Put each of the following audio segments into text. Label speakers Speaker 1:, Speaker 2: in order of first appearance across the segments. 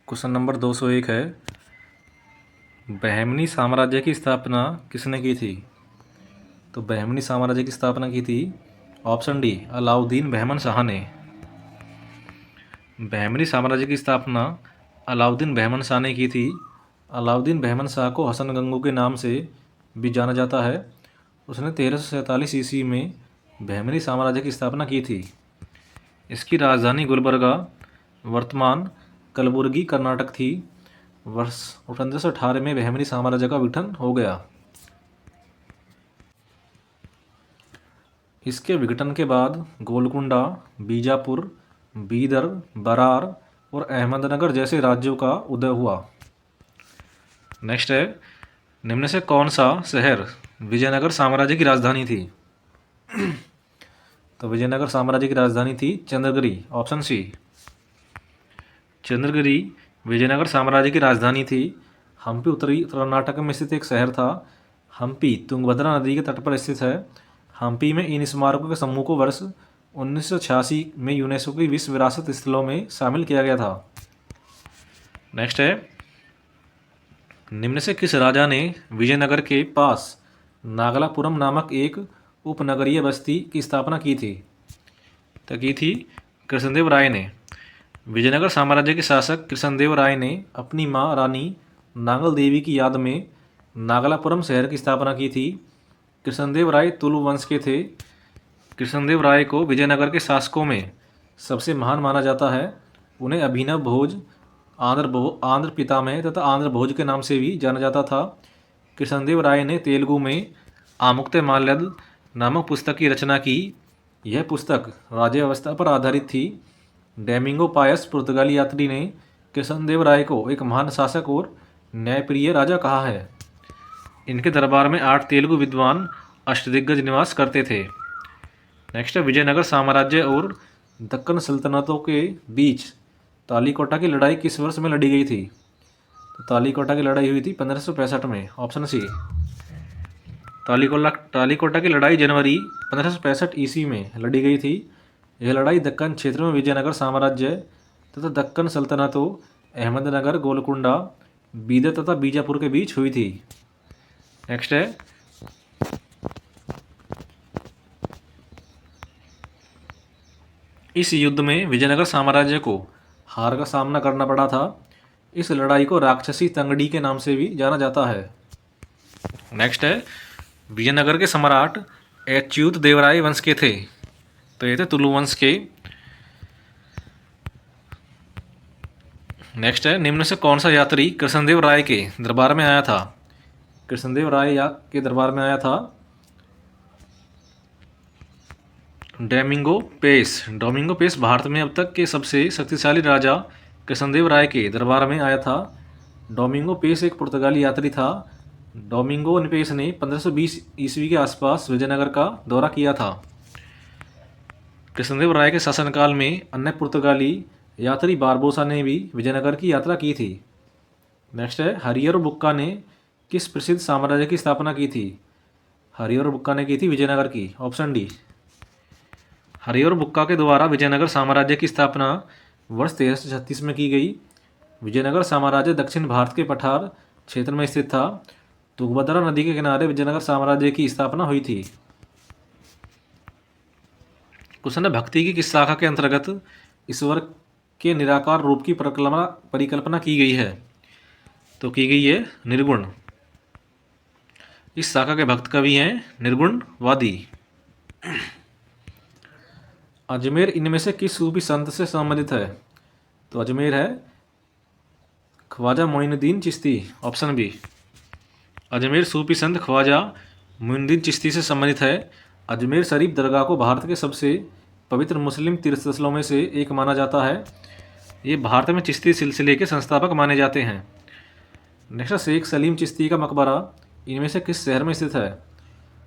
Speaker 1: Question number 201 है, बहमनी साम्राज्य की स्थापना किसने की थी? तो बहमनी साम्राज्य की स्थापना की थी ऑप्शन डी अलाउद्दीन बहमन शाह ने। बहमनी साम्राज्य की स्थापना अलाउद्दीन बहमन शाह ने की थी। अलाउद्दीन बहमन शाह को हसन गंगू के नाम से भी जाना जाता है। उसने 1347 ईस्वी में बहमनी साम्राज्य की स्थापना की थी। इसकी राजधानी गुलबर्गा वर्तमान कलबुर्गी कर्नाटक थी। वर्ष 1818 में बहमनी साम्राज्य का विघटन हो गया। इसके विघटन के बाद गोलकुंडा, बीजापुर, बीदर, बरार और अहमदनगर जैसे राज्यों का उदय हुआ। नेक्स्ट है, निम्न से कौन सा शहर विजयनगर साम्राज्य की राजधानी थी? तो विजयनगर साम्राज्य की राजधानी थी चंद्रगिरी, ऑप्शन सी। चंद्रगिरी विजयनगर साम्राज्य की राजधानी थी। हम्पी उत्तरी कर्नाटक में स्थित एक शहर था। हम्पी तुंगभद्रा नदी के तट पर स्थित है। हम्पी में इन स्मारकों के समूह को वर्ष 1986 में यूनेस्को की विश्व विरासत स्थलों में शामिल किया गया था। नेक्स्ट है, निम्न से किस राजा ने विजयनगर के पास नागलापुरम नामक एक उपनगरीय बस्ती की स्थापना की थी? तो की थी कृष्णदेव राय ने। विजयनगर साम्राज्य के शासक कृष्णदेव राय ने अपनी मां रानी नांगल देवी की याद में नागलापुरम शहर की स्थापना की थी। कृष्णदेव राय तुलु वंश के थे। कृष्णदेव राय को विजयनगर के शासकों में सबसे महान माना जाता है। उन्हें अभिनव भोज, आंध्र पितामह तथा आंध्र भोज के नाम से भी जाना जाता था। कृष्णदेव राय ने तेलुगु में आमुक्तमाल्यद नामक पुस्तक की रचना की। यह पुस्तक राज्य व्यवस्था पर आधारित थी। डोमिंगो पायस पुर्तगाली यात्री ने कृष्णदेव राय को एक महान शासक और न्यायप्रिय राजा कहा है। इनके दरबार में 8 तेलुगु विद्वान अष्टदिग्गज निवास करते थे। नेक्स्ट है, विजयनगर साम्राज्य और दक्कन सल्तनतों के बीच तालीकोटा की लड़ाई किस वर्ष में लड़ी गई थी? तो तालीकोटा की लड़ाई हुई थी 1565 में, ऑप्शन सी। तालीकोटा की लड़ाई जनवरी 1565 ईस्वी में लड़ी गई थी। यह लड़ाई दक्कन क्षेत्र में विजयनगर साम्राज्य तथा दक्कन सल्तनतों अहमदनगर, गोलकुंडा, बीदर तथा बीजापुर के बीच हुई थी। नेक्स्ट है, इस युद्ध में विजयनगर साम्राज्य को हार का सामना करना पड़ा था। इस लड़ाई को राक्षसी तंगड़ी के नाम से भी जाना जाता है। नेक्स्ट है, विजयनगर के सम्राट अच्युत देवराय वंश के थे। तो ये थे तुलु वंश के। नेक्स्ट है, निम्न से कौन सा यात्री कृष्णदेव राय के दरबार में आया था? कृष्णदेव राय के दरबार में आया था Domingo Paes. Domingo Paes Bharat में अब तक के सबसे शक्तिशाली राजा कृष्णदेव राय के दरबार में आया था। डोमिंगो पेस एक पुर्तगाली यात्री था। डोमिंगो पेस ने 1520 ईस्वी के आसपास विजयनगर का दौरा किया था। कृष्णदेव राय के शासनकाल में अन्य पुर्तगाली यात्री बारबोसा ने भी विजयनगर की यात्रा की थी। नेक्स्ट है, हरियर बुक्का ने किस प्रसिद्ध साम्राज्य की स्थापना की थी? हरियर बुक्का ने की थी विजयनगर की, ऑप्शन डी। हरियर बुक्का के द्वारा विजयनगर साम्राज्य की स्थापना वर्ष 1336 में की गई। विजयनगर साम्राज्य दक्षिण भारत के पठार क्षेत्र में स्थित था। तुंगभद्रा नदी के किनारे विजयनगर साम्राज्य की स्थापना हुई थी। क्वेश्चन है, भक्ति की किस शाखा के अंतर्गत ईश्वर के निराकार रूप की परिकल्पना की गई है? तो की गई है निर्गुण। इस शाखा के भक्त कवि हैं निर्गुणवादी। अजमेर इनमें से किस सूफी संत से संबंधित है? तो अजमेर है ख्वाजा मोइनुद्दीन चिश्ती, ऑप्शन बी। अजमेर सूफी संत ख्वाजा मोइनुद्दीन चिश्ती से संबंधित है। अजमेर शरीफ दरगाह को भारत के सबसे पवित्र मुस्लिम तीर्थस्थलों में से एक माना जाता है। ये भारत में चिश्ती सिलसिले के संस्थापक माने जाते हैं। नेक्स्ट, शेख सलीम चिश्ती का मकबरा इनमें से किस शहर में स्थित है?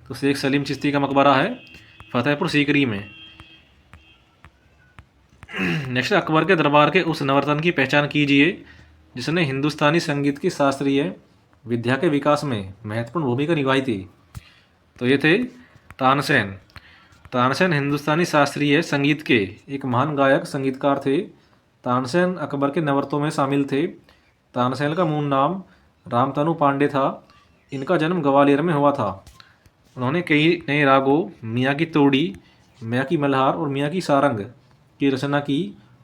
Speaker 1: तो शेख सलीम चिश्ती का मकबरा है फतेहपुर सीकरी में। नेक्स्ट, अकबर के दरबार के उस नवरत्न की पहचान कीजिए जिसने हिंदुस्तानी संगीत की शास्त्रीय विद्या के विकास में महत्वपूर्ण भूमिका निभाई थी। तो ये थे तानसेन। तानसेन हिंदुस्तानी शास्त्रीय संगीत के एक महान गायक संगीतकार थे। तानसेन अकबर के नवरतों में शामिल थे। तानसेन का मूल नाम रामतनु पांडे था। इनका जन्म ग्वालियर में हुआ था। उन्होंने कई नए रागों मियाँ की तोड़ी, मियाँ की मल्हार और मियाँ की सारंग की रचना की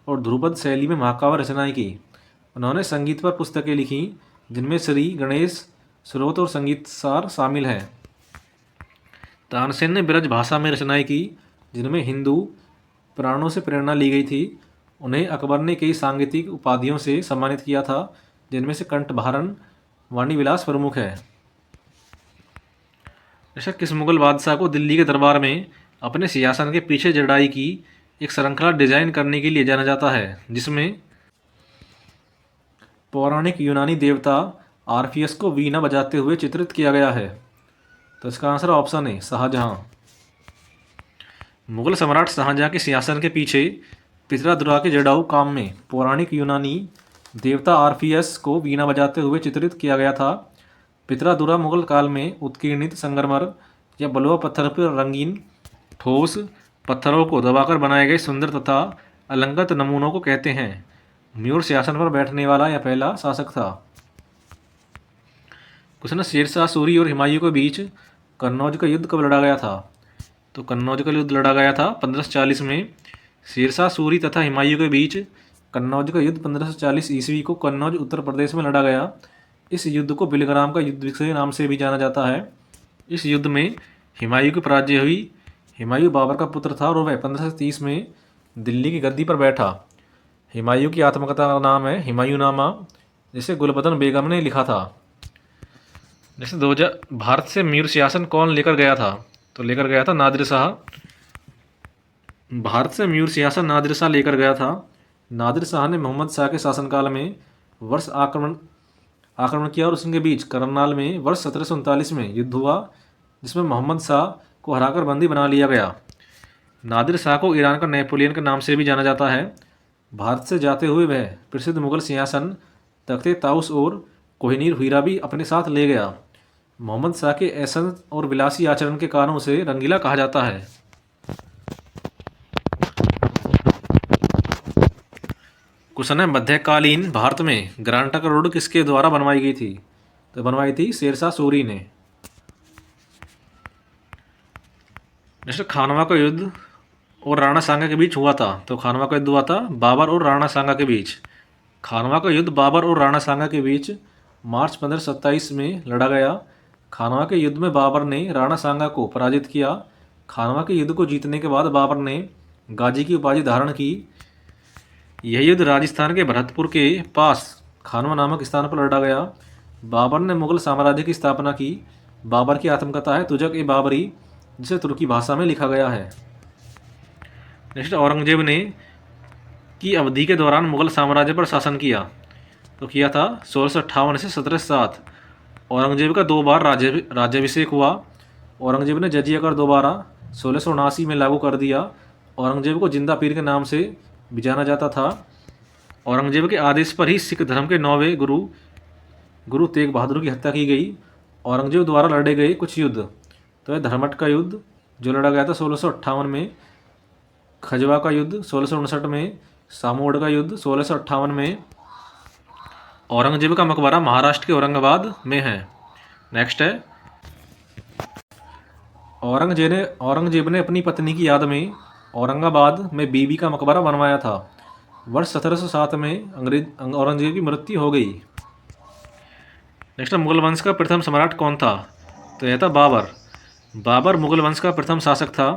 Speaker 1: और ध्रुपद शैली में महाकाव्य रचनाएं की। उन्होंने संगीत पर पुस्तकें लिखी जिनमें श्री गणेश स्रोत और संगीत सार शामिल हैं। तानसेन ने ब्रज भाषा में रचनाएं की जिनमें हिंदू पुराणों से प्रेरणा ली गई थी। उन्हें अकबर ने कई सांगीतिक उपाधियों से सम्मानित किया था जिनमें से कंठभारण वाणी विलास प्रमुख है। ऐसा किस मुगल बादशाह को दिल्ली के दरबार में अपने सिंहासन के पीछे जड़ाई की एक श्रृंखला डिजाइन करने के लिए जाना जाता है जिसमें पौराणिक यूनानी देवता आर्फियस को वीणा बजाते हुए चित्रित किया गया है? तो इसका आंसर ऑप्शन है शाहजहां। मुगल सम्राट शाहजहां के सिंहासन के पीछे पितरादुरा के जड़ाऊ काम में पौराणिक यूनानी देवता आर्फियस को वीणा बजाते हुए चित्रित किया गया था। पितरादुरा मुगल काल में उत्कीर्णित संगमरमर या बलुआ पत्थर पर रंगीन ठोस पत्थरों को दबाकर बनाए गए सुंदर तथा अलंकृत नमूनों को कहते हैं। मयूर सिंहासन पर बैठने वाला यह पहला शासक था। क्वेश्चन, शेरशाह सूरी और हुमायूं के बीच कन्नौज का युद्ध कब लड़ा गया था? तो कन्नौज का युद्ध लड़ा गया था 1540 में। शेरशाह सूरी तथा हुमायूं के बीच कन्नौज का युद्ध 1540 ईस्वी को कन्नौज उत्तर प्रदेश में लड़ा गया। इस युद्ध को बिलग्राम का युद्ध के नाम से भी जाना जाता है। इस युद्ध में हुमायूं की पराजय हुई। हुमायूं बाबर का पुत्र था और वह 1530 में दिल्ली की गद्दी पर बैठा। हुमायूं की आत्मकथा का नाम है हुमायूंनामा, जिसे गुलबदन बेगम ने लिखा था। जैसे 2000 भारत से मयूर सिंहासन कौन लेकर गया था? तो लेकर गया था नादिर शाह। भारत से मयूर सिंहासन नादिर शाह लेकर गया था। नादिर शाह ने मोहम्मद शाह के शासनकाल में वर्ष आक्रमण किया और उसके बीच करनाल में वर्ष 1739 में युद्ध हुआ जिसमें मोहम्मद शाह को हराकर बंदी बना लिया गया। नादिर शाह को ईरान का नेपोलियन के नाम से भी जाना जाता है। भारत से जाते हुए वह प्रसिद्ध मुगल सिंहासन तख्ते ताउस और कोहिनूर हीरा भी अपने साथ ले गया। मोहम्मद शाह के ऐसन और विलासी आचरण के कारण उसे रंगीला कहा जाता है। क्वेश्चन है, मध्यकालीन भारत में ग्रांटक रोड किसके द्वारा बनवाई गई थी? तो बनवाई थी शेरशाह सूरी ने। नेक्स्ट, खानवा का युद्ध और राणा सांगा के बीच हुआ था। तो खानवा का युद्ध हुआ था बाबर और राणा सांगा के बीच। खानवा का युद्ध बाबर और राणा सांगा के बीच मार्च 1527 में लड़ा गया। खानवा के युद्ध में बाबर ने राणा सांगा को पराजित किया। खानवा के युद्ध को जीतने के बाद बाबर ने गाजी की उपाधि धारण की। यह युद्ध राजस्थान के भरतपुर के पास खानवा नामक स्थान पर लड़ा गया। बाबर ने मुगल साम्राज्य की स्थापना की। बाबर की आत्मकथा है तुजक-ए-बाबरी, जिसे तुर्की भाषा में लिखा गया है। नेक्स्ट, औरंगजेब ने की अवधि के दौरान मुगल साम्राज्य पर शासन किया। तो किया था 1658 से 1707। औरंगजेब का 2 बार राज्याभिषेक हुआ। औरंगजेब ने जजिया कर दोबारा 1679 में लागू कर दिया। औरंगजेब को जिंदा पीर के नाम से भी जाना जाता था। औरंगजेब के आदेश पर ही सिख धर्म के 9वें गुरु तेग बहादुर की हत्या की गई। औरंगजेब द्वारा लड़े गए कुछ युद्ध, तो यह धर्मट का युद्ध जो लड़ा गया था 1658 में, खजवा का युद्ध 1659 में, सामोड का युद्ध 1658 में। औरंगजेब का मकबरा महाराष्ट्र के औरंगाबाद में है। नेक्स्ट है, औरंगजेब ने अपनी पत्नी की याद में औरंगाबाद में बीबी का मकबरा बनवाया था। वर्ष 1707 में औरंगजेब की मृत्यु हो गई। नेक्स्ट, मुगल वंश का प्रथम सम्राट कौन था? तो यह था बाबर। बाबर मुगल वंश का प्रथम शासक था।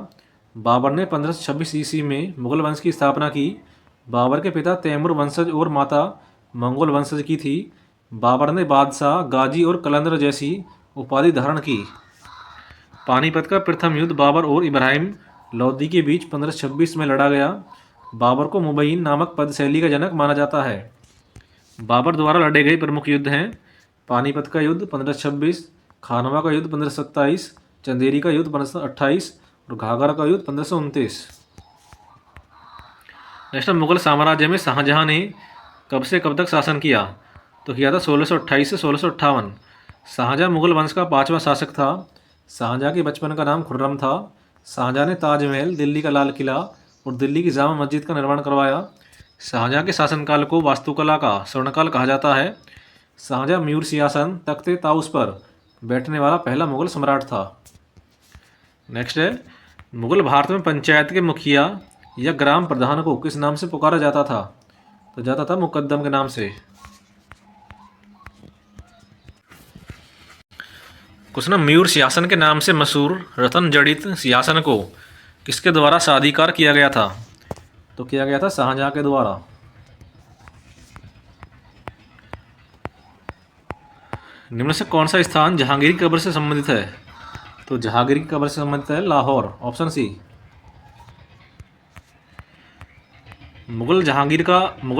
Speaker 1: बाबर ने 1526 ईस्वी में मुगल वंश की स्थापना की। बाबर के पिता तैमूर वंशज और माता मंगोल वंशज की थी। बाबर ने बादशाह, गाजी और कलंदर जैसी उपाधि धारण की। पानीपत का प्रथम युद्ध बाबर और इब्राहिम लोदी के बीच 1526 में लड़ा गया। बाबर को मुबैन नामक पदशैली का जनक माना जाता है। बाबर द्वारा लड़े गए प्रमुख युद्ध हैं पानीपत का युद्ध 1526, खानवा का युद्ध 1527, चंदेरी का युद्ध 1528 और घाघरा का युद्ध 1529। नेक्स्ट, मुगल साम्राज्य में शाहजहां ने कब से कब तक शासन किया? तो किया था 1628 से 1658। शाहजहां मुगल वंश का 5वां शासक था। शाहजहां के बचपन का नाम खुर्रम था। शाहजहां ने ताजमहल, दिल्ली का लाल किला और दिल्ली की जामा मस्जिद का निर्माण करवाया। शाहजहाँ के शासनकाल को वास्तुकला का स्वर्णकाल कहा जाता है। शाहजहाँ मयूर सिंहासन तख्ते ताउस पर बैठने वाला पहला मुगल सम्राट था। नेक्स्ट है, मुगल भारत में पंचायत के मुखिया या ग्राम प्रधान को किस नाम से पुकारा जाता था? तो जाता था मुकद्दम के नाम से। क्वेश्चन, मयूर सिंहासन के नाम से मशहूर रतन जड़ित सिंहासन को किसके द्वारा स्वाधिकार किया गया था? तो किया गया था शाहजहाँ के द्वारा। निम्न से कौन सा स्थान जहांगीर की कब्र से संबंधित है? तो जहांगीर की कब्र से संबंधित है लाहौर, ऑप्शन सी। मुगल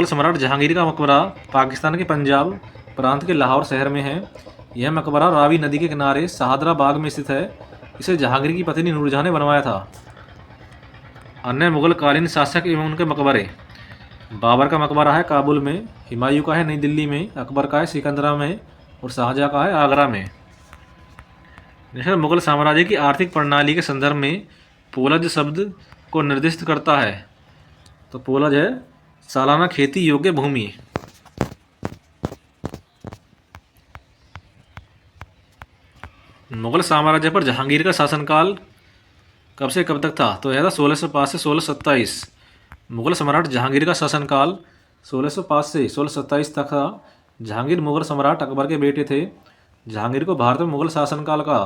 Speaker 1: सम्राट जहांगीर का मकबरा पाकिस्तान के पंजाब प्रांत के लाहौर शहर में है। यह मकबरा रावी नदी के किनारे शाहदरा बाग में स्थित है। इसे जहांगीर की पत्नी नूरजहां ने बनवाया था। अन्य मुगल कालीन शासक एवं उनके मकबरे, बाबर का मकबरा है काबुल में, हुमायूं का है नई दिल्ली में, अकबर का है सिकंदरा में और शाहजहाँ का है आगरा में। मुगल साम्राज्य की आर्थिक प्रणाली के संदर्भ में पोलज शब्द को निर्दिष्ट करता है। तो पोलज है सालाना खेती योग्य भूमि। मुगल साम्राज्य पर जहांगीर का शासनकाल कब से कब तक था? तो यह था 1605 से 1627। मुगल सम्राट जहांगीर का शासनकाल 1605 से 1627 तक था। जहांगीर मुगल सम्राट अकबर के बेटे थे। जहांगीर को भारत में मुगल शासनकाल का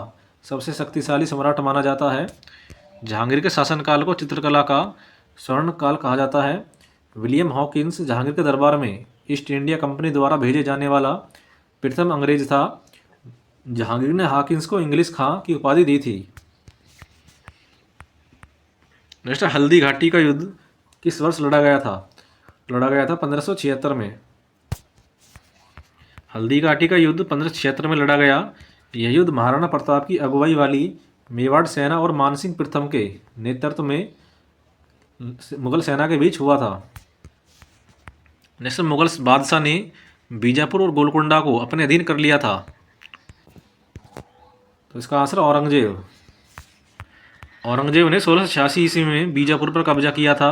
Speaker 1: सबसे शक्तिशाली सम्राट माना जाता है। जहांगीर के शासनकाल को चित्रकला का स्वर्ण काल कहा जाता है। विलियम हॉकिंस जहांगीर के दरबार में ईस्ट इंडिया कंपनी द्वारा भेजे जाने वाला प्रथम अंग्रेज था। जहांगीर ने हॉकिंस को इंग्लिश खां की उपाधि दी थी। नेक्स्ट, हल्दी घाटी का युद्ध किस वर्ष लड़ा गया था? लड़ा गया था 1576 में। हल्दी घाटी का युद्ध 1576 में लड़ा गया। यह युद्ध महाराणा प्रताप की अगुवाई वाली मेवाड़ सेना और मानसिंह प्रथम के नेतृत्व में मुगल सेना के बीच हुआ था। नेक्स्ट, मुगल बादशाह ने बीजापुर और गोलकुंडा को अपने अधीन कर लिया था। तो इसका आंसर औरंगजेब। औरंगजेब ने 1686 ईस्वी में बीजापुर पर कब्जा किया था।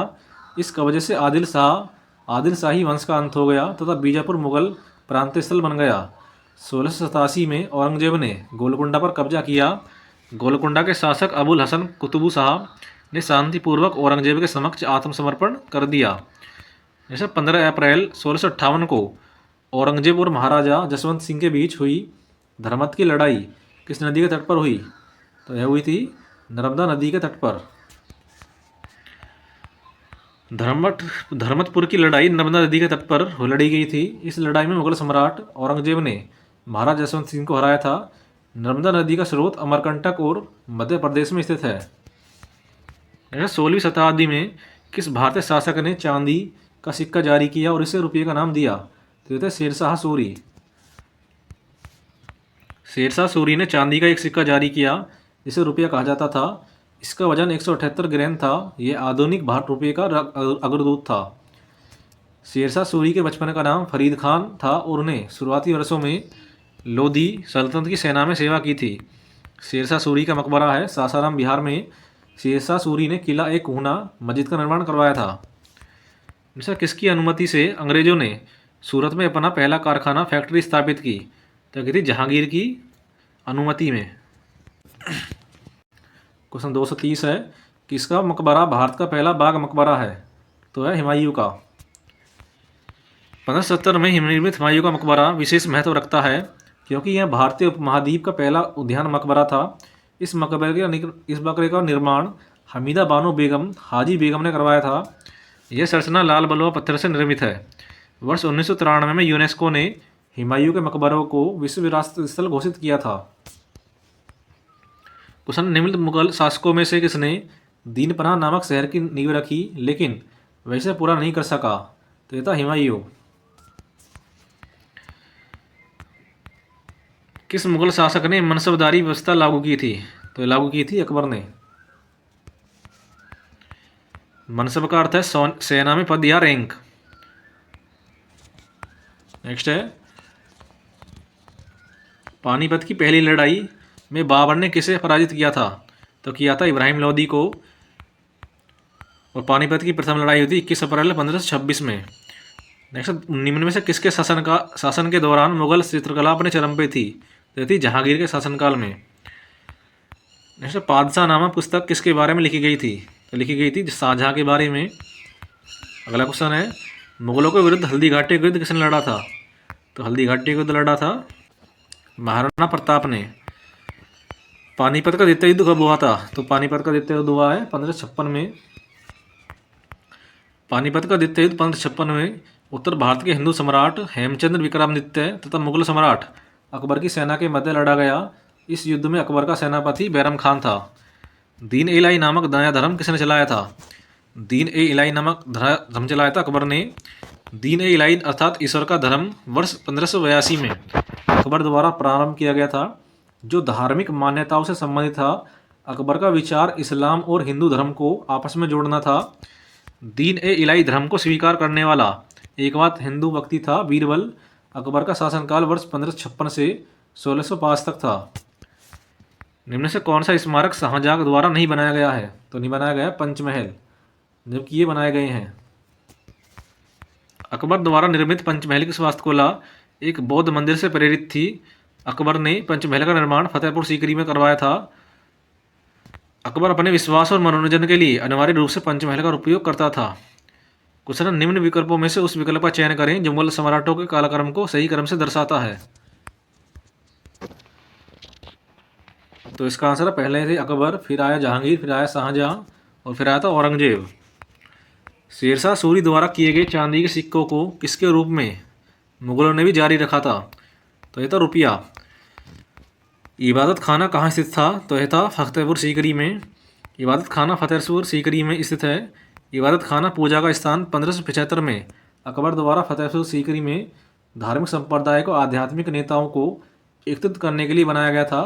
Speaker 1: इस कब्जे से आदिल शाही वंश का अंत हो गया तथा बीजापुर मुगल प्रांतीय स्थल बन गया। 1687 में औरंगजेब ने गोलकुंडा पर कब्जा किया। गोलकुंडा के शासक अबुल हसन कुतुबू शाह ने शांतिपूर्वक औरंगजेब के समक्ष आत्मसमर्पण कर दिया। जैसे 15 अप्रैल 1658 को औरंगजेब और महाराजा जसवंत सिंह के बीच हुई धर्मत की लड़ाई किस नदी के तट पर हुई? तो यह हुई थी नर्मदा नदी के तट पर। धर्मतपुर की लड़ाई नर्मदा नदी के तट पर लड़ी गई थी। इस लड़ाई में मुगल सम्राट औरंगजेब ने महाराजा जसवंत सिंह को हराया था। नर्मदा नदी का स्रोत अमरकंटक और मध्य प्रदेश में स्थित है। 16वीं शताब्दी में किस भारतीय शासक ने चांदी का सिक्का जारी किया और इसे रुपये का नाम दिया? तो ये थे शेरशाह सूरी। शेरशाह सूरी ने चांदी का एक सिक्का जारी किया जिसे रुपया कहा जाता था। इसका वजन 178 ग्राम था। यह आधुनिक भारत रुपये का अग्रदूत था। शेरशाह सूरी के बचपन का नाम फरीद खान था और उन्हें शुरुआती वर्षों में लोधी सल्तनत की सेना में सेवा की थी। शेरशाह सूरी का मकबरा है सासाराम बिहार में। शेरशाह सूरी ने किला एक हूना मस्जिद का निर्माण करवाया था। मिस्टर किसकी अनुमति से अंग्रेजों ने सूरत में अपना पहला कारखाना फैक्ट्री स्थापित की? तो की थी जहांगीर की अनुमति में। क्वेश्चन 230 है, किसका मकबरा भारत का पहला बाग मकबरा है? तो है हुमायूं का। 1570 में निर्मित हुमायूं का मकबरा विशेष महत्व रखता है क्योंकि यह भारतीय उपमहाद्वीप का पहला उद्यान मकबरा था। इस मकबरे का निर्माण हमीदा बानो बेगम हाजी बेगम ने करवाया था। यह संरचना लाल बलुआ पत्थर से निर्मित है। वर्ष 1993 में यूनेस्को ने हुमायूं के मकबरों को विश्व विरासत स्थल घोषित किया था। क्वेश्चन, निम्न मुगल शासकों में से किसने दीनपनाह नामक शहर की नींव रखी लेकिन वैसे पूरा नहीं कर सका? तो यह था हुमायूं। किस मुगल शासक ने मनसबदारी व्यवस्था लागू की थी? तो लागू की थी अकबर ने। मनसब का अर्थ है सेना में पद या रैंक। नेक्स्ट है, पानीपत की पहली लड़ाई में बाबर ने किसे पराजित किया था? तो किया था इब्राहिम लोदी को। और पानीपत की प्रथम लड़ाई हुई थी 21 अप्रैल 1526 में। नेक्स्ट, निम्न में से किसके शासन के दौरान मुगल चित्रकला अपने चरम पे थी? तो ये थी जहांगीर के शासनकाल में। नेक्स्ट, पादशाह नामक पुस्तक किसके बारे में लिखी गई थी? तो लिखी गई थी शाहजहां के बारे में। अगला क्वेश्चन है, मुगलों के विरुद्ध हल्दी घाटी का युद्ध किसने लड़ा था? तो हल्दी घाटी का युद्ध लड़ा था महाराणा प्रताप ने। पानीपत का द्वितीय युद्ध कब हुआ था? तो पानीपत का द्वितीय युद्ध हुआ है 1556 में। पानीपत का द्वितीय युद्ध 1556 में उत्तर भारत के हिंदू सम्राट हेमचंद्र विक्रमादित्य तथा मुगल सम्राट अकबर की सेना के मध्य लड़ा गया। इस युद्ध में अकबर का सेनापति बैरम खान था। दीन ए इलाही नामक नया धर्म किसने चलाया था? दीन ए इलाही नामक धर्म चलाया था अकबर ने। दीन ए इलाही अर्थात ईश्वर का धर्म वर्ष 1582 में अकबर द्वारा प्रारंभ किया गया था, जो धार्मिक मान्यताओं से संबंधित था। अकबर का विचार इस्लाम और हिंदू धर्म को आपस में जोड़ना था। दीन ए इलाही धर्म को स्वीकार करने वाला एकमात्र हिंदू व्यक्ति था बीरबल। अकबर का शासनकाल वर्ष 1556 से 1605 तक था। निम्न से कौन सा स्मारक शाहजहां द्वारा नहीं बनाया गया है? तो नहीं बनाया गया पंचमहल, जबकि ये बनाए गए हैं। अकबर द्वारा निर्मित पंचमहल की वास्तुकला एक बौद्ध मंदिर से प्रेरित थी। अकबर ने पंचमहल का निर्माण फतेहपुर सीकरी में करवाया था। अकबर अपने विश्वास और मनोरंजन के लिए अनिवार्य रूप से पंचमहल का उपयोग करता था। क्वेश्चन, निम्न विकल्पों में से उस विकल्प का चयन करें जो मुगल सम्राटों के कालक्रम को सही क्रम से दर्शाता है। तो इसका आंसर है पहले थे अकबर, फिर आया जहांगीर, फिर आया शाहजहां और फिर आया था औरंगजेब। शेरशाह सूरी द्वारा किए गए चांदी के सिक्कों को किसके रूप में मुगलों ने भी जारी रखा था? तो यह था रुपया। इबादत खाना कहाँ स्थित था? तो यह था फतेहपुर सीकरी में। इबादत खाना फतेहपुर सीकरी में स्थित है। इबादत खाना पूजा का स्थान 1575 में अकबर द्वारा फतेहपुर सीकरी में धार्मिक संप्रदाय को आध्यात्मिक नेताओं को एकत्रित करने के लिए बनाया गया था,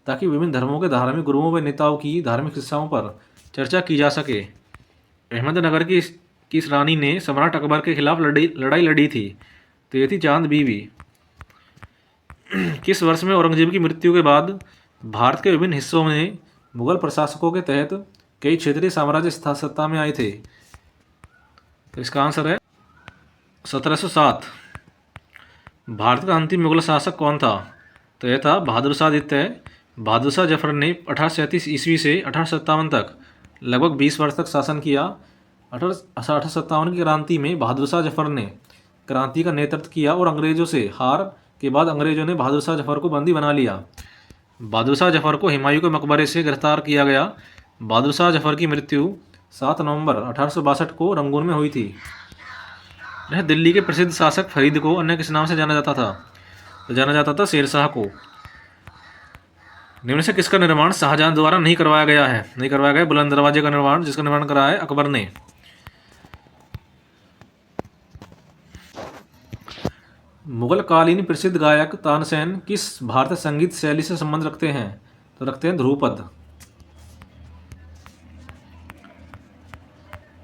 Speaker 1: ताकि विभिन्न धर्मों के धार्मिक गुरुओं व नेताओं की धार्मिक शिक्षाओं पर चर्चा की जा सके। अहमदनगर की इस रानी ने सम्राट अकबर के खिलाफ लड़ाई लड़ी थी। तो ये थी चांद बीवी। किस वर्ष में औरंगजेब की मृत्यु के बाद भारत के विभिन्न हिस्सों में मुगल प्रशासकों के तहत कई क्षेत्रीय साम्राज्य सत्ता में आए थे? तो इसका आंसर है 1707। भारत का अंतिम मुगल शासक कौन था? तो यह था बहादुर शाह द्वितीय। बहादुर शाह जफर ने 1837 ईस्वी से 1857 तक लगभग 20 वर्ष तक शासन किया। 1857 की क्रांति में बहादुर शाह जफर ने क्रांति का नेतृत्व किया और अंग्रेजों से हार के बाद अंग्रेजों ने बहादुर शाह जफर को बंदी बना लिया। बहादुर शाह जफर को हुमायूं के मकबरे से गिरफ्तार किया गया। बहादुर शाह जफर की मृत्यु 7 नवंबर 1862 को रंगून में हुई थी। यह दिल्ली के प्रसिद्ध शासक फरीद को अन्य किस नाम से जाना जाता था? तो जाना जाता था शेरशाह को। निम्न से किसका निर्माण शाहजहां द्वारा नहीं करवाया गया है? नहीं करवाया गया बुलंद दरवाजे का निर्माण, जिसका निर्माण कराया है अकबर ने। मुगल कालीन प्रसिद्ध गायक तानसेन किस भारतीय संगीत शैली से संबंध रखते हैं? तो रखते हैं ध्रुपद।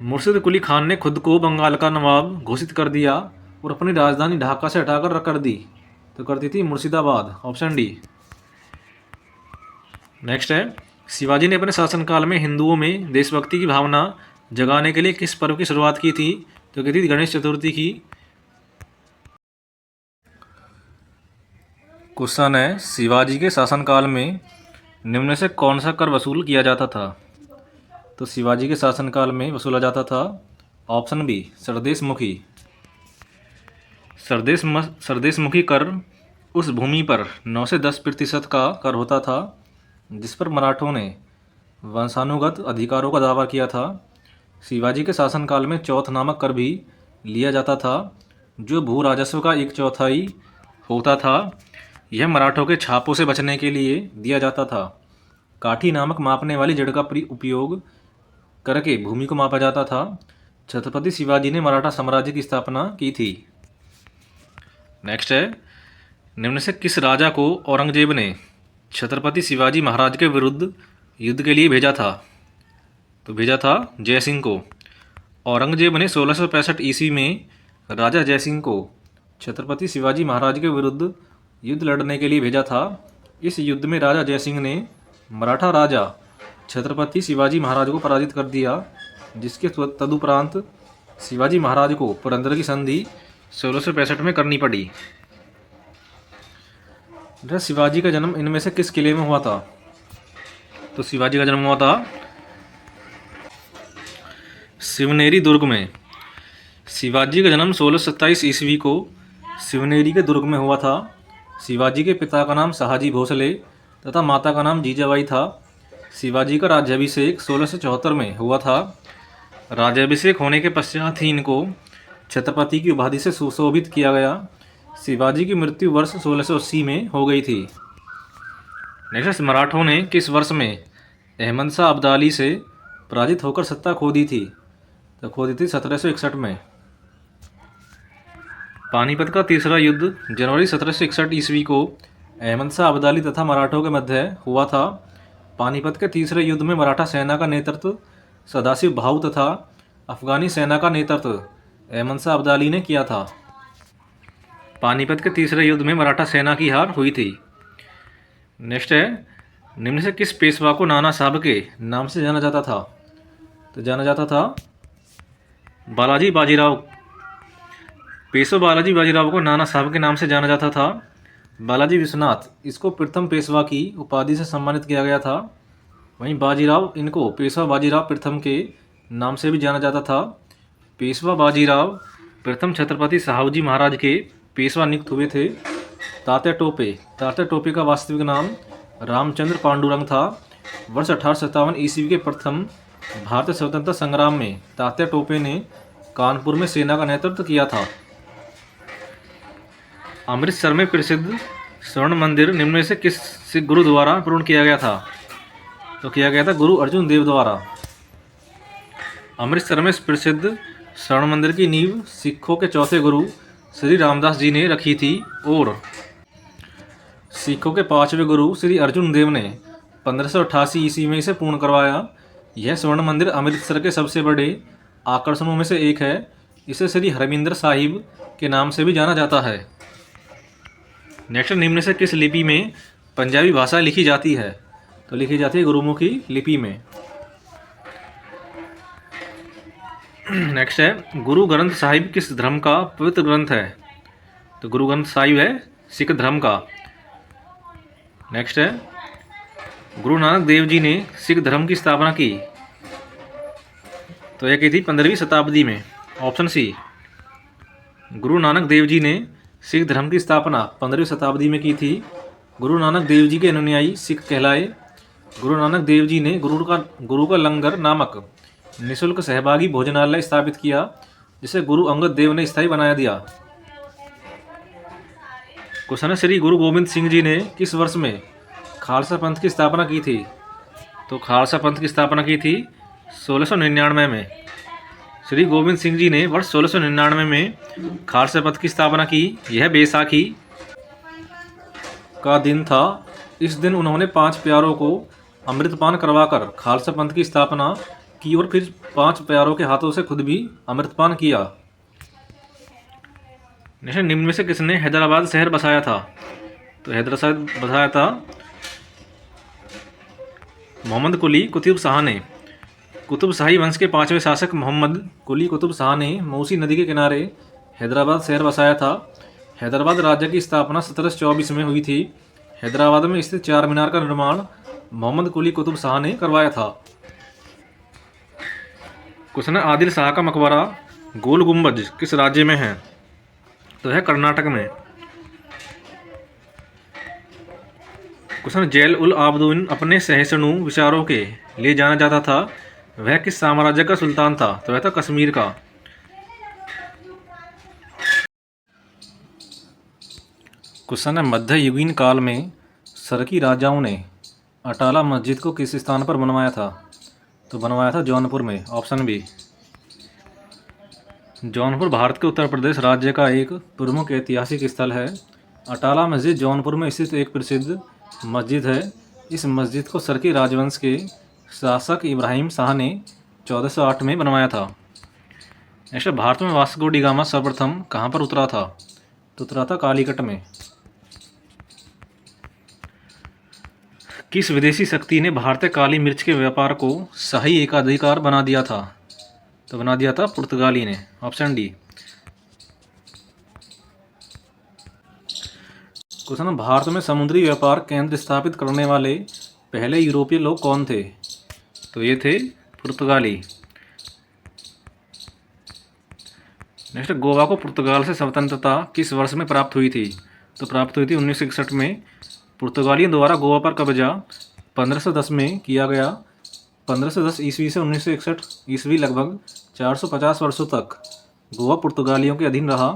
Speaker 1: मुर्शिद कुली खान ने खुद को बंगाल का नवाब घोषित कर दिया और अपनी राजधानी ढाका से हटाकर रख कर दी। तो करती थी मुर्शिदाबाद, ऑप्शन डी। नेक्स्ट है, शिवाजी ने अपने शासनकाल में हिंदुओं में देशभक्ति की भावना जगाने के लिए किस पर्व की शुरुआत की थी? तो की थी गणेश चतुर्थी की। क्वेश्चन है, शिवाजी के शासनकाल में निम्न से कौन सा कर वसूल किया जाता था? तो शिवाजी के शासनकाल में वसूला जाता था ऑप्शन बी सरदेश मुखी। सरदेश मुखी कर उस भूमि पर 9 से 10% का कर होता था जिस पर मराठों ने वंशानुगत अधिकारों का दावा किया था। शिवाजी के शासनकाल में चौथ नामक कर भी लिया जाता था, जो भू राजस्व का 1/4 होता था। यह मराठों के छापों से बचने के लिए दिया जाता था। काठी नामक मापने वाली जड़ का उपयोग करके भूमि को मापा जाता था। छत्रपति शिवाजी ने मराठा साम्राज्य की स्थापना की थी। नेक्स्ट है, निम्न से किस राजा को औरंगजेब ने छत्रपति शिवाजी महाराज के विरुद्ध युद्ध के लिए भेजा था? तो भेजा था जयसिंह को। औरंगजेब ने 1665 ईस्वी में राजा जयसिंह को छत्रपति शिवाजी महाराज के विरुद्ध युद्ध लड़ने के लिए भेजा था। इस युद्ध में राजा जयसिंह ने मराठा राजा छत्रपति शिवाजी महाराज को पराजित कर दिया। जिसके तदुपरांत शिवाजी महाराज को पुरंदर की संधि 1665 में करनी पड़ी। शिवाजी का जन्म इनमें से किस किले में हुआ था? तो शिवाजी का जन्म हुआ था शिवनेरी दुर्ग में। शिवाजी का जन्म 1627 ईस्वी को शिवनेरी के दुर्ग में हुआ था। शिवाजी के पिता का नाम शहाजी भोसले तथा माता का नाम जीजाबाई था। शिवाजी का राज्याभिषेक 1674 में हुआ था। राज्याभिषेक होने के पश्चात ही इनको छत्रपति की उपाधि से सुशोभित किया गया। शिवाजी की मृत्यु वर्ष 1680 में हो गई थी। नेक्स्ट, मराठों ने किस वर्ष में अहमद शाह अब्दाली से पराजित होकर सत्ता खो दी थी? तो खो दी थी 1761 में। पानीपत का तीसरा युद्ध जनवरी 1761 ईस्वी को अहमद शाह अब्दाली तथा मराठों के मध्य हुआ था। पानीपत के तीसरे युद्ध में मराठा सेना का नेतृत्व सदाशिव भाऊ तथा अफगानी सेना का नेतृत्व अहमद शाह अब्दाली ने किया था। पानीपत के तीसरे युद्ध में मराठा सेना की हार हुई थी। नेक्स्ट है, निम्न से किस पेशवा को नाना साहब के नाम से जाना जाता था? तो जाना जाता था बालाजी बाजीराव। पेशवा बालाजी बाजीराव को नाना साहब के नाम से जाना जाता था। बालाजी विश्वनाथ इसको प्रथम पेशवा की उपाधि से सम्मानित किया गया था। वहीं बाजीराव इनको पेशवा बाजीराव प्रथम के नाम से भी जाना जाता था। पेशवा बाजीराव प्रथम छत्रपति साहूजी महाराज के पेशवा नियुक्त हुए थे। तात्या टोपे का वास्तविक नाम रामचंद्र पांडुरंग था। वर्ष 1857 ईस्वी के प्रथम भारतीय स्वतंत्रता संग्राम में तात्या टोपे ने कानपुर में सेना का नेतृत्व किया था। अमृतसर में प्रसिद्ध स्वर्ण मंदिर निम्न में से किस सिख गुरु द्वारा पूर्ण किया गया था? तो किया गया था गुरु अर्जुन देव द्वारा। अमृतसर में प्रसिद्ध स्वर्ण मंदिर की नींव सिखों के चौथे गुरु श्री रामदास जी ने रखी थी और सिखों के पांचवें गुरु श्री अर्जुन देव ने 1588 ईस्वी में इसे पूर्ण करवाया। यह स्वर्ण मंदिर अमृतसर के सबसे बड़े आकर्षणों में से एक है। इसे श्री हरमिंदर साहिब के नाम से भी जाना जाता है। नेक्स्ट, निम्न से किस लिपि में पंजाबी भाषा लिखी जाती है? तो लिखी जाती है गुरुमुखी लिपि में। नेक्स्ट है, गुरु ग्रंथ साहिब किस धर्म का पवित्र ग्रंथ है? तो गुरु ग्रंथ साहिब है सिख धर्म का। नेक्स्ट है, गुरु नानक देव जी ने सिख धर्म की स्थापना की? तो यह की थी 15वीं शताब्दी में। Option C. गुरु नानक देव जी ने सिख धर्म की स्थापना 15वीं शताब्दी में की थी। गुरु नानक देव जी के अनुयायी सिख कहलाए। गुरु नानक देव जी ने गुरु का लंगर नामक निःशुल्क सहभागी भोजनालय स्थापित किया, जिसे गुरु अंगद देव ने स्थायी बनाया दिया। क्वेश्चन है, श्री गुरु गोविंद सिंह जी ने किस वर्ष में खालसा पंथ की स्थापना की थी? तो खालसा पंथ की स्थापना की थी 1699 में। श्री गोविंद सिंह जी ने वर्ष 1699 में खालसा पंथ की स्थापना की। यह बैसाखी का दिन था। इस दिन उन्होंने 5 प्यारों को अमृतपान करवाकर खालसा पंथ की स्थापना की और फिर 5 प्यारों के हाथों से खुद भी अमृतपान किया। निम्न में से किसने हैदराबाद शहर बसाया था? तो हैदराबाद बसाया था मोहम्मद कुली कुतुब शाह ने। कुतुब शाही वंश के 5वें शासक मोहम्मद कुली कुतुब शाह ने मूसी नदी के किनारे हैदराबाद शहर बसाया था। हैदराबाद राज्य की स्थापना 1724 में हुई थी। हैदराबाद में स्थित 4 मीनार का निर्माण मोहम्मद कुली कुतुब शाह ने करवाया था। क्वेश्चन है, आदिल शाह का मकबरा गोल गुंबज किस राज्य में है? तो है कर्नाटक में। क्वेश्चन, जैल उल आबदीन अपने सहिष्णु विचारों के लिए जाना जाता था, वह किस साम्राज्य का सुल्तान था? तो वह था कश्मीर का। क्वेश्चन है, मध्ययुगीन काल में सरकी राजाओं ने अटाला मस्जिद को किस स्थान पर बनवाया था? तो बनवाया था जौनपुर में। Option B. जौनपुर भारत के उत्तर प्रदेश राज्य का एक प्रमुख ऐतिहासिक स्थल है। अटाला मस्जिद जौनपुर में स्थित एक प्रसिद्ध मस्जिद है। इस मस्जिद को सरकी राजवंश के शासक इब्राहिम शाह ने 1408 में बनवाया था। नेक्स्ट, भारत में वास्को डी गामा सर्वप्रथम कहाँ पर उतरा था? तो उतरा था कालीकट में। किस विदेशी शक्ति ने भारतीय काली मिर्च के व्यापार को शाही एकाधिकार बना दिया था? तो बना दिया था पुर्तगाली ने, ऑप्शन डी। क्वेश्चन, भारत में समुद्री व्यापार केंद्र स्थापित करने वाले पहले यूरोपीय लोग कौन थे? तो ये थे पुर्तगाली। नेक्स्ट, गोवा को पुर्तगाल से स्वतंत्रता किस वर्ष में प्राप्त हुई थी? तो प्राप्त हुई थी 1961 में। पुर्तगालियों द्वारा गोवा पर कब्जा 1510 में किया गया। 1510 ईस्वी से 1961 ईस्वी लगभग 450 वर्षों तक गोवा पुर्तगालियों के अधीन रहा।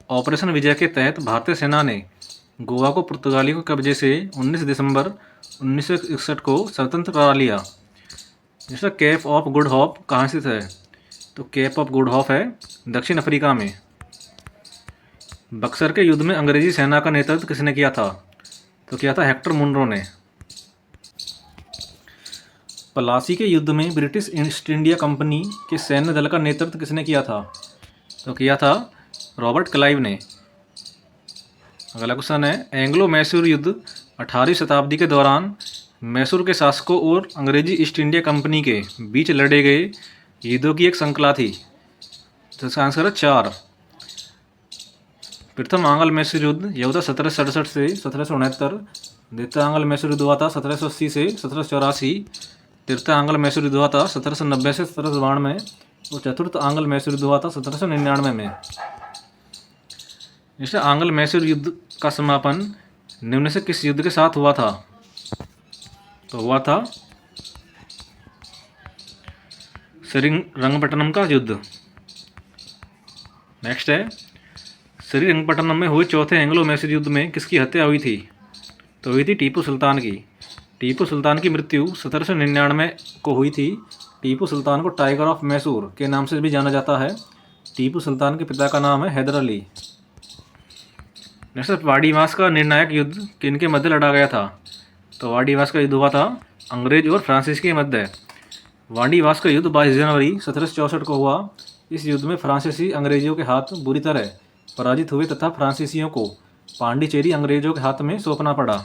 Speaker 1: ऑपरेशन विजय के तहत भारतीय सेना ने गोवा को पुर्तगालियों के कब्जे से 19 दिसंबर 1961 को स्वतंत्र करा लिया। जैसा केप ऑफ गुड होप कहाँ स्थित है? तो केप ऑफ गुड होप है दक्षिण अफ्रीका में। बक्सर के युद्ध में अंग्रेजी सेना का नेतृत्व किसने किया था? तो किया था हेक्टर मुनरो ने। प्लासी के युद्ध में ब्रिटिश ईस्ट इंडिया कंपनी के सैन्य दल का नेतृत्व किसने किया था? तो किया था रॉबर्ट क्लाइव ने। अगला क्वेश्चन है, एंग्लो मैसूर युद्ध 18वीं शताब्दी के दौरान मैसूर के शासकों और अंग्रेजी ईस्ट इंडिया कंपनी के बीच लड़े गए युद्धों की एक श्रृंखला थी। तो इसका आंसर है 4। प्रथम आंग्ल मैसूर युद्ध यह हुआ 1767 से 1769। द्वितीय आंग्ल मैसूर युद्ध हुआ था 1780 से 1784। तृतीय आंग्ल मैसूर युद्ध हुआ था 1790 से 1792 और चतुर्थ आंग्ल मैसूर युद्ध हुआ था 1799 में। इसे आंग्ल मैसूर युद्ध का समापन निम्न से किस युद्ध के साथ हुआ था? तो हुआ था श्रीरंगपट्टनम का युद्ध। नेक्स्ट है, श्रीरंगपट्टनम में हुए चौथे एंग्लो मैसूर युद्ध में किसकी हत्या हुई थी? तो हुई थी टीपू सुल्तान की। टीपू सुल्तान की मृत्यु 1799 को हुई थी। टीपू सुल्तान को टाइगर ऑफ मैसूर के नाम से भी जाना जाता है। टीपू सुल्तान के पिता का नाम है हैदर अली। नेक्स्ट, वाड़ीवास का निर्णायक युद्ध किनके मध्य लड़ा गया था? तो वाड़ीवास का युद्ध हुआ था अंग्रेज और फ्रांसीसी के मध्य। वाड़ीवास का युद्ध 22 जनवरी 1764 को हुआ। इस युद्ध में फ्रांसीसी अंग्रेजियों के हाथ बुरी तरह पराजित हुए तथा फ्रांसीसियों को पांडिचेरी अंग्रेजों के हाथ में सौंपना पड़ा।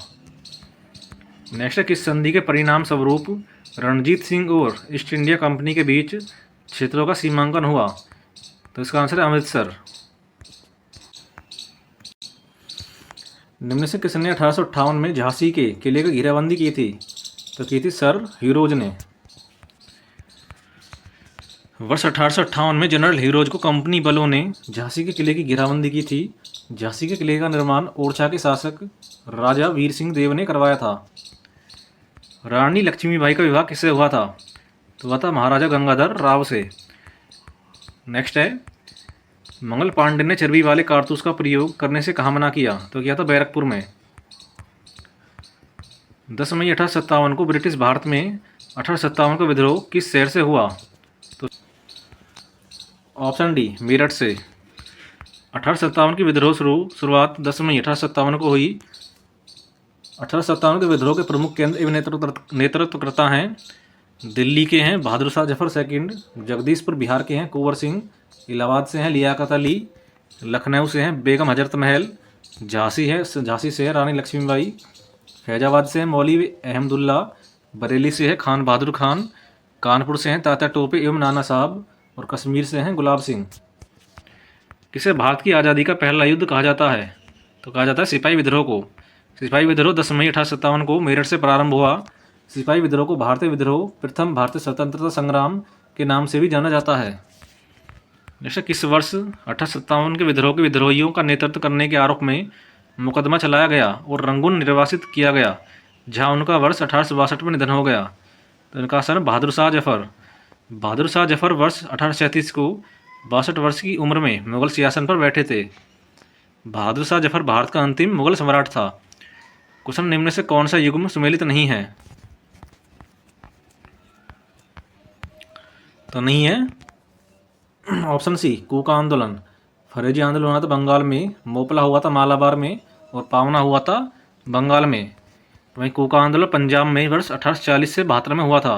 Speaker 1: नेक्स्ट, किस संधि के परिणाम स्वरूप रणजीत सिंह और ईस्ट इंडिया कंपनी के बीच क्षेत्रों का सीमांकन हुआ? तो इसका आंसर है अमृतसर। निम्न से किसने 1858 में झांसी के किले की घेराबंदी की थी? तो की थी सर हीरोज ने। वर्ष 1858 में जनरल हीरोज को कंपनी बलों ने झांसी के किले की घेराबंदी की थी। झांसी के किले का निर्माण ओरछा के शासक राजा वीर सिंह देव ने करवाया था। रानी लक्ष्मीबाई का विवाह किससे हुआ था? तो हुआ था महाराजा गंगाधर राव से। नेक्स्ट है, मंगल पांडे ने चर्बी वाले कारतूस का प्रयोग करने से कहाँ मना किया? तो किया था बैरकपुर में। 10 मई 1857 को ब्रिटिश भारत में 1857 का विद्रोह किस शहर से हुआ? तो ऑप्शन डी मेरठ से। 1857 की विद्रोह शुरुआत 10 मई 1857 को हुई। 1857 के विद्रोह के प्रमुख केंद्र एवं नेतृत्वकर्ता हैं दिल्ली के हैं बहादुर शाह जफर सेकंड, जगदीशपुर बिहार के हैं कुंवर सिंह, इलाहाबाद से हैं लियाकत अली, लखनऊ से हैं बेगम हजरत महल, झांसी से है रानी लक्ष्मीबाई, फैजाबाद से हैं मौलवी अहमदुल्ला, बरेली से है खान बहादुर खान, कानपुर से हैं तात्या टोपे एवं नाना साहब और कश्मीर से हैं गुलाब सिंह। किसे भारत की आज़ादी का पहला युद्ध कहा जाता है? तो कहा जाता है सिपाही विद्रोह को। सिपाही विद्रोह 10 मई 1857 को मेरठ से प्रारंभ हुआ। सिपाही विद्रोह को भारतीय विद्रोह, प्रथम भारतीय स्वतंत्रता संग्राम के नाम से भी जाना जाता है। जैसे किस वर्ष 1857 के विद्रोह के विद्रोहियों का नेतृत्व करने के आरोप में मुकदमा चलाया गया और रंगून निर्वासित किया गया, जहां उनका वर्ष 1862 में निधन हो गया? तो इनका आंसर बहादुर शाह जफर। बहादुर शाह जफर वर्ष 1837 को 62 वर्ष की उम्र में मुगल सिंहासन पर बैठे थे। बहादुर शाह जफर भारत का अंतिम मुगल सम्राट था। क्वेश्चन, निम्न से कौन सा युग्म सुमेलित नहीं है? तो नहीं है ऑप्शन सी कूका आंदोलन। फरेजी आंदोलन हुआ था बंगाल में, मोपला हुआ था मालाबार में और पावना हुआ था बंगाल में। वहीं कूका आंदोलन पंजाब में वर्ष 1840 से 72 में हुआ था।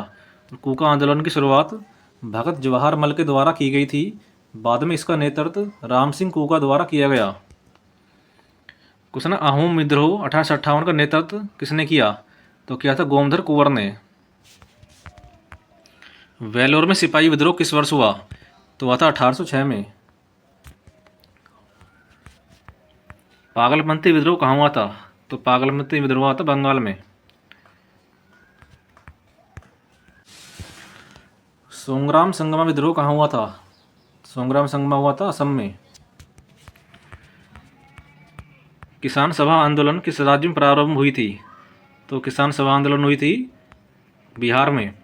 Speaker 1: कूका आंदोलन की शुरुआत भगत जवाहर मल के द्वारा की गई थी। बाद में इसका नेतृत्व राम सिंह कूका द्वारा किया गया। क्वेश्चन, अहोम विद्रोह 1858 का नेतृत्व किसने किया? तो किया था गोमधर कुंवर ने। वेलोर में सिपाही विद्रोह किस वर्ष हुआ? तो हुआ था 1806 में। पागलपंथी विद्रोह कहाँ हुआ था? तो पागलपंथी विद्रोह हुआ था बंगाल में। सोंग्राम संगमा विद्रोह कहाँ हुआ था? सोंग्राम संगमा हुआ था असम में। किसान सभा आंदोलन किस राज्य में प्रारंभ हुई थी? तो किसान सभा आंदोलन हुई थी बिहार में।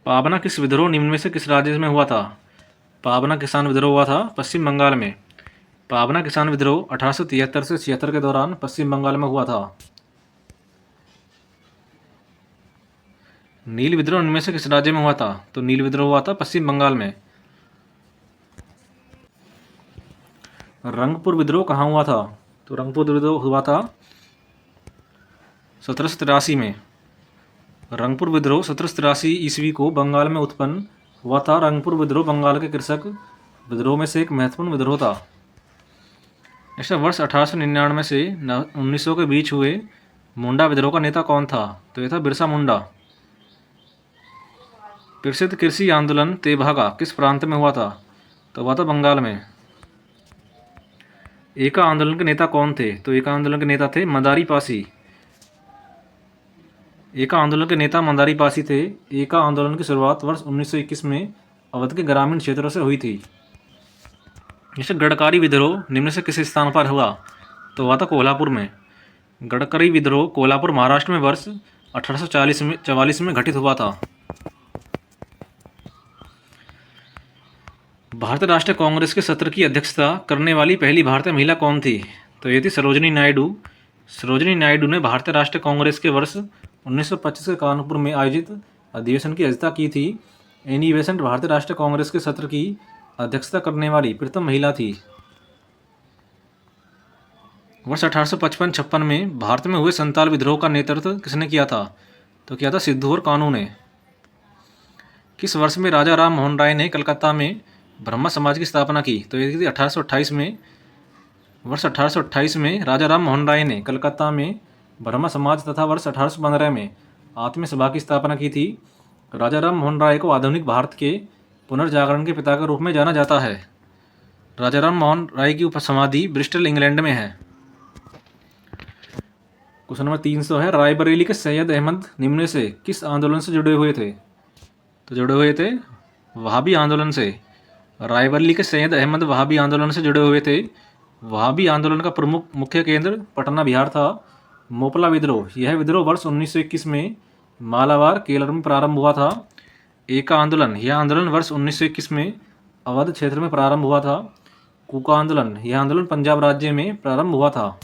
Speaker 1: पाबना किस विद्रोह निम्न में से किस राज्य में हुआ था? पाबना किसान विद्रोह हुआ था पश्चिम बंगाल में। पाबना किसान विद्रोह 1873 से 76 के दौरान पश्चिम बंगाल में हुआ था। नील विद्रोह इनमें से किस राज्य में हुआ था? तो नील विद्रोह हुआ था पश्चिम बंगाल में। रंगपुर विद्रोह कहाँ हुआ था? तो रंगपुर विद्रोह हुआ था 1783 में। रंगपुर विद्रोह 1783 ईस्वी को बंगाल में उत्पन्न हुआ था। रंगपुर विद्रोह बंगाल के कृषक विद्रोह में से एक महत्वपूर्ण विद्रोह था। ऐसे वर्ष 1899 से 1900 के बीच हुए मुंडा विद्रोह का नेता कौन था? तो यह था बिरसा मुंडा। प्रसिद्ध कृषि आंदोलन तेभागा किस प्रांत में हुआ था? तो हुआ था बंगाल में। एका आंदोलन के नेता कौन थे? तो एका आंदोलन के नेता थे मंदारी पासी। एका आंदोलन के नेता मंदारी पासी थे। एका आंदोलन की शुरुआत वर्ष 1921 में अवध के ग्रामीण क्षेत्रों से हुई थी। जैसे गडकरी विद्रोह निम्न से किस स्थान पर हुआ? तो हुआ था कोल्हापुर में। गडकरी विद्रोह कोल्हापुर महाराष्ट्र में वर्ष 1844 में घटित हुआ था। भारतीय राष्ट्रीय कांग्रेस के सत्र की अध्यक्षता करने वाली पहली भारतीय महिला कौन थी? तो ये थी सरोजिनी नायडू। सरोजिनी नायडू ने भारतीय राष्ट्रीय कांग्रेस के वर्ष 1925 के कानपुर में आयोजित अधिवेशन की अध्यक्षता की थी। एनी बेसेंट भारतीय राष्ट्रीय कांग्रेस के सत्र की अध्यक्षता करने वाली प्रथम महिला थी। वर्ष 1855-56 में भारत में हुए संताल विद्रोह का नेतृत्व किसने किया था? तो किया था सिद्धू और कानू ने। किस वर्ष में राजा राम मोहन राय ने कलकत्ता में ब्रह्मा समाज की स्थापना की? तो ये थी 1828 में। वर्ष 1828 में राजा राम मोहन राय ने कलकत्ता में ब्रह्मा समाज तथा वर्ष 1815 में आत्मीय सभा की स्थापना की थी। राजा राम मोहन राय को आधुनिक भारत के पुनर्जागरण के पिता के रूप में जाना जाता है। राजा राम मोहन राय की उपसमाधि ब्रिस्टल इंग्लैंड में है। क्वेश्चन नंबर 300 है, रायबरेली के सैयद अहमद निम्न में से किस आंदोलन से जुड़े हुए थे? तो जुड़े हुए थे वहाबी आंदोलन से। रायबरेली के सैयद अहमद वहाबी आंदोलन से जुड़े हुए थे। वहाबी आंदोलन का प्रमुख मुख्य केंद्र पटना बिहार था। मोपला विद्रोह, यह विद्रोह वर्ष 1921 में मालाबार केरल में प्रारंभ हुआ था। एका आंदोलन, यह आंदोलन वर्ष 1921 में अवध क्षेत्र में प्रारंभ हुआ था। कूका आंदोलन, यह आंदोलन पंजाब राज्य में प्रारंभ हुआ था।